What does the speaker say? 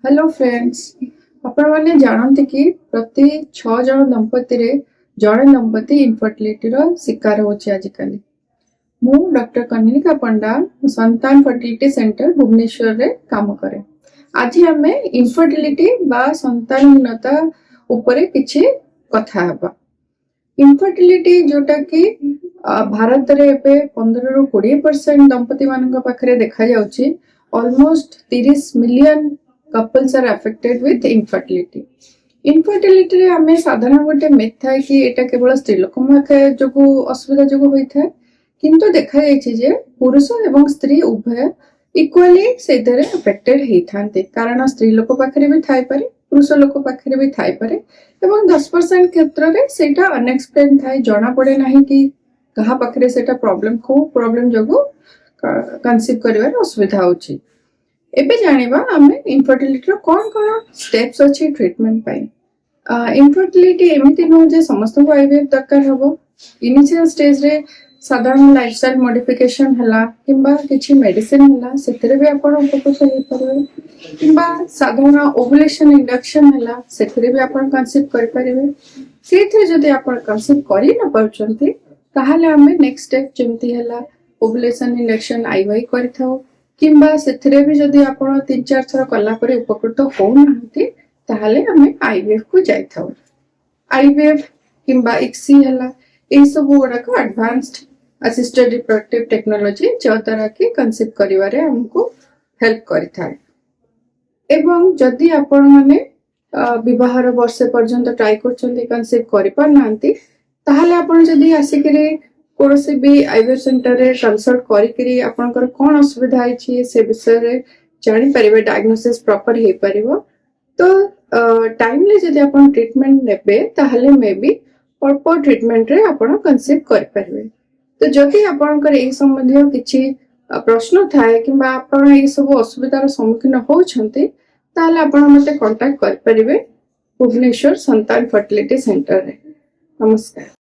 Hello friends आपण माने जानते कि प्रति 6 जन दंपति रे जड़े दंपति इनफर्टिलिटी रो शिकार होछि आजिकल। मु डॉक्टर कनिका पंडा संतान फर्टिलिटी सेंटर भुवनेश्वर रे काम करे। आज हमें इनफर्टिलिटी बा संतानहीनता उपरे किछि कथा हबा। इनफर्टिलिटी जोटा कि भारत रे एबे 15 रु 20% दंपति मानक पाखरे देखा जाउछि। Almost 30 million couples are affected with infertility. Infertility रे हमें साधारण गोटे मिथ थाए कि एटा केवल स्त्री लोक जोगु असुविधा जोगु होई थाए, किंतु देखा जायछि जे पुरुष एवं स्त्री उभय इक्वली सेदरे अफेक्टेड हेई थांते। कारण स्त्री लोक पाखरे भी थाई पारे, पुरुष लोक पाखरे भी थाई पारे एवं 10% क्षेत्र रे सेटा अनएक्सप्लेन थाए, जणा पड़े नाही कि कहा पाखरे सेटा प्रॉब्लम जोगु कंसीव करिवार असुविधा होछि। एबे जानिबा हमें इनफर्टिलिटी रो कोन स्टेप्स अछि ट्रीटमेंट पाई। इनफर्टिलिटी एमिति न जे समस्त को आईवीएफ दरकार हबो। इनिशियल स्टेज रे साधारण लाइफस्टाइल मॉडिफिकेशन हला किंबा किछि मेडिसिन हला सेतरे भी आपण उपकृत होई परबे, किंबा साधारण ओव्युलेशन इंडक्शन हला सेतरे भी आपण कंसीव करि परिबे। सेथे जदि आपण कंसीव करि न परचंती ताहाले हमें नेक्स्ट स्टेप जेमति हला ओव्युलेशन इंडक्शन आईवाई करिथाउ, किंबा सेथरे भी जदि आपण 3-4 थर कला परे उपकृत हो नाहंती ताहाले हमें आईवीएफ को जाय थाउ। आईवीएफ किंबा इक्सी हला ए सब गुडा को एडवांस्ड असिस्टेड रिप्रोडक्टिव टेक्नोलॉजी जद्वारा कि कंसीव करिवारे हमको हेल्प करिथाय। एवं जदि आपण माने विवाहर वर्ष पर्यंत ट्राई करचंती कंसीव करि पार नाहंती ताहाले आपण जदि आसिकरी कोनोसी भी आईवीएफ सेंटर रे कंसल्ट करिकरी आपनकर कोन असुविधा आइछि से विषय रे जानि परिबे, डायग्नोसिस प्रॉपर हे परिबो। तो टाइमली जदि आपण ट्रीटमेंट नेबे ताहाले मे बी अल्प ट्रीटमेंट रे आपण कंसीव कर परिबे। तो जदि आपनकर ए संबंधी किछि प्रश्न थाए किंबा आपण ए सब असुविधार सम्मुखीन होछंती ताहाले आपण मते कांटेक्ट कर परिबे भुवनेश्वर संतान फर्टिलिटी सेंटर रे। नमस्कार।